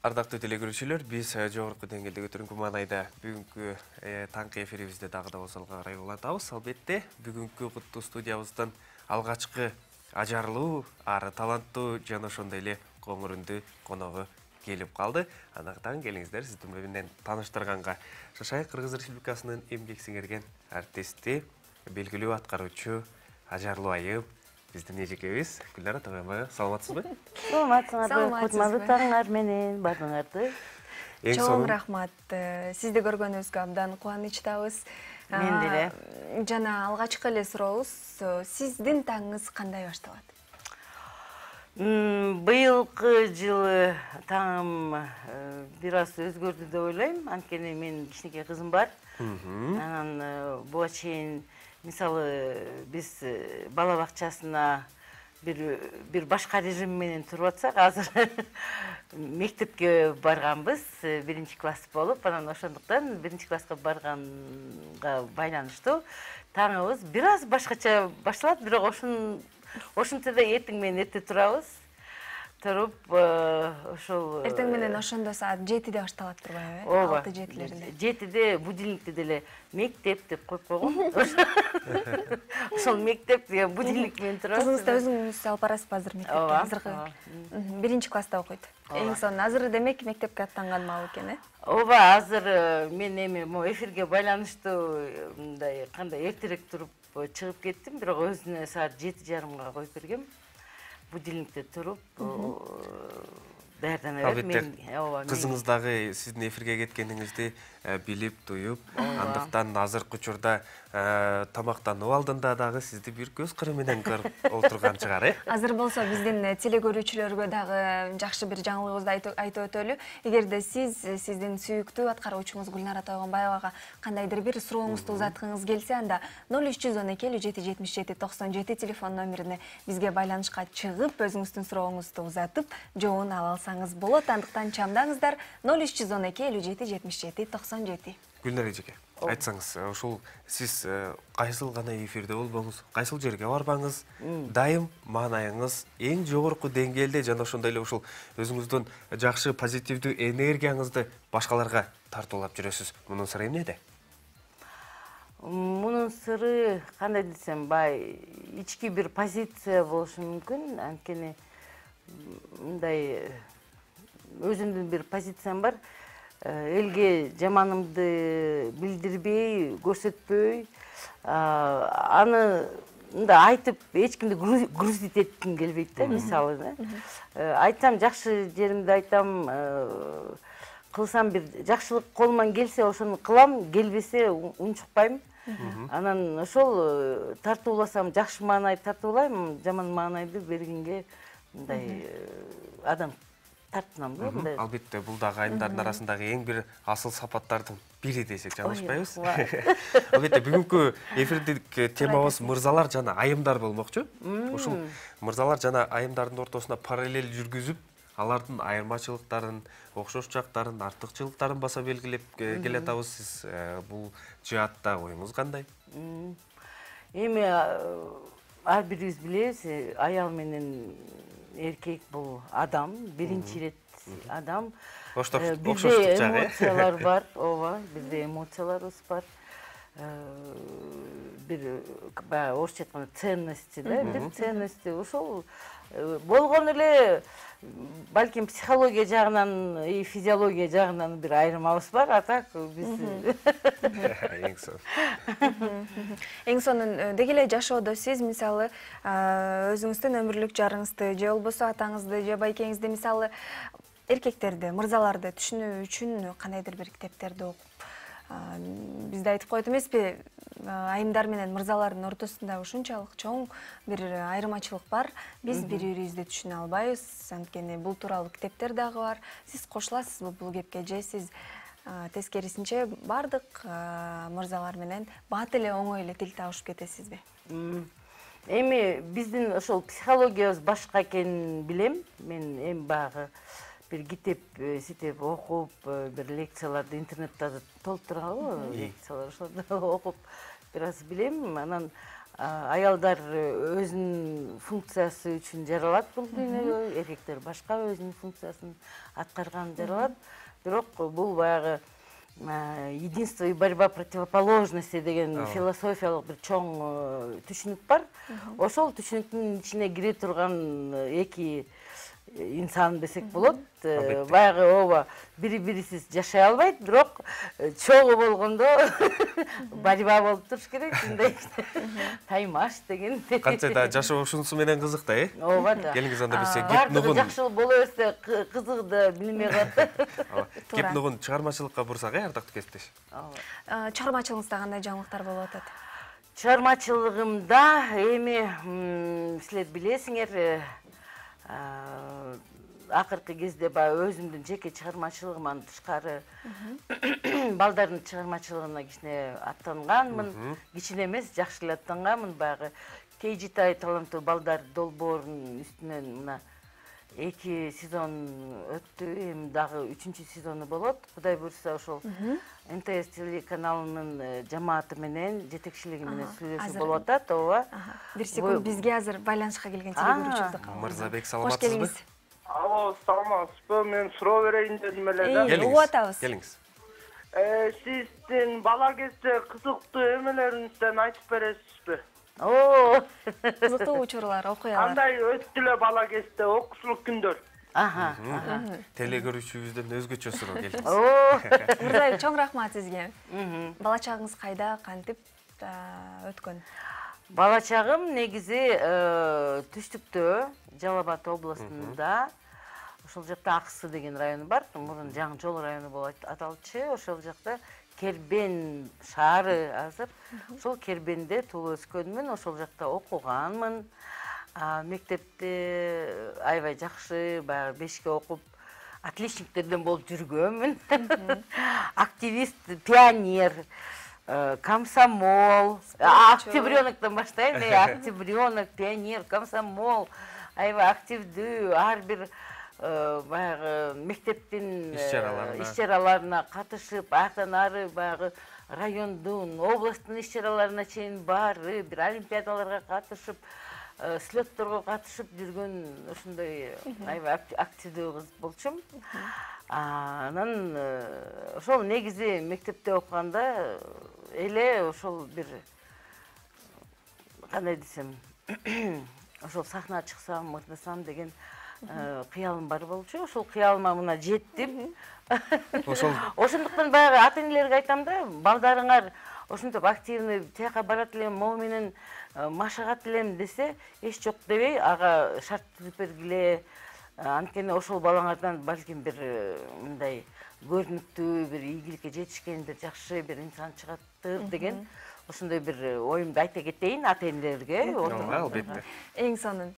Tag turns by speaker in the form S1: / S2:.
S1: Ардактуу телекөрүүчүлөр, биз жогорку деңгээлде өтөрүнкү маанайда бүгүнкү таңкы эфирибизде дагы да осалга карай улантабыз. Албетте, бүгүнкү куттуу студиябыздан алгачкы ажарлуу, ары таланттуу жана ошондой эле коңур үндүү коногу келип калды. Анактан келиңиздер, сизди менен тааныштырганга. Шашай Кыргыз Республикасынын эмгек сиңирген артисти, белгилүү аткаруучу, ажарлуу айым биздин эжекебиз Гүлнара Тогаева. Саламатсызбы?
S2: Саламатсызбы. Кутмандыктарыңар менен бардыңарды.
S3: Чоң рахмат. Сизди көргөнүбүзгө абдан кубанычтабыз.
S2: Мен деле.
S3: Жана алгачкы эле сурообуз. Сиздин таңыңыз кандай башталат?
S2: Быйылкы жылы таңым бир аз өзгөрдү деп ойлойм. Анткени менин кичинекей кызым бар. Анан буга чейин мисалы биз бала бакчасына бир башка режим менен туруп атсак, азыр мектепке барганбыз, 1-класс болуп, анан ошондуктан 1-класска барганга байланыштуу таңыбыз бир аз башкача башталат, бирок ошентсе да эртең менен эрте турабыз. Туруп, ошол...
S3: Эртең менен ошондо саат 7-де башталат турбайбы?
S2: Ооба.
S3: 6-7-леринде.
S2: 7-де будильникти деле мектеп деп коюп койгом. Ошол мектеп деген будильник менен турат.
S3: Кызыңыз да өзүңүз алып барасызбы азыр мектепке? Азыркы 1-класста окуйт. Эң сонун азыр демек мектепке аттанган маал экен, э?
S2: Ооба, азыр мен эми эфирге байланыштуу мындай кандай эртерээк туруп чыгып кеттим, бирок өзүнө саат 7:30 коюп бергем. Будильникте туруп, даярдана берип,
S1: кызыңыз дагы сиздин эфирге кеткениңизди билип, туюп, андыктан азыркы учурда тамактануу алдында дагы сизди бир көз кыры менен көрүп отурган чыгар, э?
S3: Азыр болсо биздин телекөрүүчүлөргө дагы жакшы бир жаңылыгыбызды айтып өтөлү. Эгерде сиздин сүйүктүү аткаруучуңуз Гүлнара Тойгонбаевага кандайдыр бир сурооңузду узаткыңыз келсе, анда 0312 телефон номерине бизге байланышка чыгып, өзүңүздүн сурооңузду узатып, жообун ала алсаңыз болот. Андыктан чамдаңыздар 0312
S1: Гүлнара эжеке, айтсаңыз, ошол сиз кайсыл гана эфирде болбоңуз, кайсыл жерге барбаңыз, дайым маанайыңыз эң жогорку деңгээлде жана ошондой эле ушул өзүңүздүн жакшы позитивдүү энергияңызды башкаларга тартуулап жүрөсүз. Мунун сыры эмнеде?
S2: Мунун сыры кандай десем, бай ички бир позиция болушу мүмкүн. Анткени мындай өзүмдүн бир позициям бар. Элге жаманымды билдирбей, көрсөтпөй, аны айтып эч кимди грузить этким келбейт да, мисалы. Айтсам жакшы жеримди айтам, кылсам бир жакшылык колуман келсе ошону кылам, келбесе унчукпайм. Анан ошол тартууласам жакшы маанайды тартуулайм, жаман маанайды бергенге мындай адам тартынам да.
S1: Албетте, бул дагы айымдардын арасындагы эң бир асыл сапаттардын бири десек жалашпайбыз. Албетте, бүгүнкү эфирдик темабыз мырзалар жана айымдар болмокчу. Ушул мырзалар жана айымдардын ортосуна параллель жүргүзүп, алардын айырмачылыктарын, окшош жактарын, артыкчылыктарын баса белгилеп келатабыз. Сиз бул жаатта оюңуз кандай?
S2: Эми ар бирибиз билебиз, аял менен эркек бул адам, биринчи ирет адам.
S1: Окшоштук жагы.
S2: Эмоциялар бар, ооба, бизде эмоцияларыбыз бар. Бир орусча айтканда ценности, да, бир ценности. Ошол болгон эле балким психология жагынан и физиология жагынан бир айырмабыз бар, а так биз
S1: эң сонун.
S3: Эң сонун деги эле жашоодо сиз мисалы өзүңүздүн өмүрлүк жарыңызды же болбосо атаңызды же байкеңизди мисалы эркектерди, мырзаларды түшүнүү үчүн кандайдыр бир китептерди окуп бизде айтып койт эмеспи, айымдар менен мырзалардын ортосунда ушунчалык чоң бир айырмачылык бар. Биз бири-бирибизди түшүнө албайбыз, анткени бул тууралуу китептер дагы бар. Сиз кошуласызбы бул кепке же сиз тескерисинче бардык мырзалар менен бат эле оңой эле тил табышып кетесизби?
S2: Эми биздин ошол психологиябыз башка экенин билем. Мен эми багы бир китеп ситеп окуп, бир лекцияларды интернетте толтурган лекциялар ошолорду окуп бир аз билем. Анан аялдар өзүнүн функциясы үчүн жаралат бул дүйнөгө, эркектер башка өзүнүн функциясын аткарган жаралат. Бирок бул баягы единство и борьба противоположности деген философиялык бир чоң түшүнүк бар. Ошол түшүнүктүн ичине кире турган эки инсан десек болот. Баягы ооба бири-бирисиз жашай албайт, бирок чогуу болгондо борьба болуп туруш керек. Мындай таймаш деген.
S1: Канча да жашоо ушунусу менен кызык да,
S2: Ооба да.
S1: Келиңиз анда бизге кеп
S2: Бардыгы
S1: нугун.
S2: жакшы боло берсе кызыгы да билинбей калат.
S1: Кеп нугун чыгармачылыкка бурсак, ардактуу кесиптеш.
S3: Чыгармачылыгыңызда кандай жаңылыктар болуп атат?
S2: Чыгармачылыгымда эми силер билесиңер, акыркы кезде баягы өзүмдүн жеке чыгармачылыгыман тышкары балдардын чыгармачылыгына кичине аттанганмын. Кичине эмес, жакшы эле аттанганмын. Баягы Кейжитай таланттуу балдар долбоорунун үстүнөн мына 2 сезон өттү, эми дагы 3-чү сезону болот. Кудай буйрса ошол НТС телеканалынын жамааты менен, жетекчилиги менен сүйлөшүү болуп атат, ооба.
S3: Бир секунд, бизге азыр байланышка келген телекөрүүчүбүздү кабыл.
S1: Мырзабек,
S3: Кош
S1: саламатсызбы?
S3: келиңиз.
S4: Алло, саламатсызбы? Мен суроо берейин дедим эле да.
S3: Угуп атабыз.
S1: Келиңиз.
S4: Сиздин бала кезде кызыктуу эмелериңизден айтып бересизби?
S2: Оо.
S3: Кызыктуу учурлар, окуялар.
S4: Кандай өттү эле бала кезде окуучулук күндөр?
S1: Телегөрүүчүбүздөн өзгөчө суроо келиңиз.
S2: Оо.
S3: Мырзабек, чоң рахмат сизге. Бала чагыңыз кайда, кантип өткөн?
S2: Бала чагым негизи түштүктө, Жалал Абад областында, ошол жакта Аксы деген району бар, мурун Жаңы Жол району болуп аталчу. Ошол жакта Кербен шаары азыр. Ошол Кербенде туулуп өскөнмүн, ошол жакта окуганмын. Мектепте аябай жакшы, баягы 5ке окуп, отличниктерден болуп жүргөнмүн. Активист, пионер, комсомол, октябрёноктон баштайм. Октябрёнок, пионер, комсомол, аябай активдүү, ар бир баягы мектептин иш-чараларына катышып, аяктан ары баягы райондун, областтын иш-чараларына чейин баары, бир олимпиадаларга катышып, слетторго катышып жүргөн ошондой аябай активдүү кыз болчумун. Анан ошол негизи мектепте окуганда эле ошол бир кандай десем, ошол сахнага чыксам, мырдасам деген кыялым бар болчу. Ошол кыялыма мына жеттим. Ошондуктан баягы ата-энелерге айтам да, балдарыңар ошентип активный тияка барат элем, могу менен машыгат элем десе, эч жок дебей ага шарт түзүп бергиле. Анткени ошол балаңардан балким бир мындай көрүнүктүү, бир ийгиликке жетишкен, бир жакшы бир инсан чыгаттыр деген ошондой бир оюмду айта кетейин ата-энелерге.
S1: Албетте.
S3: Эң сонун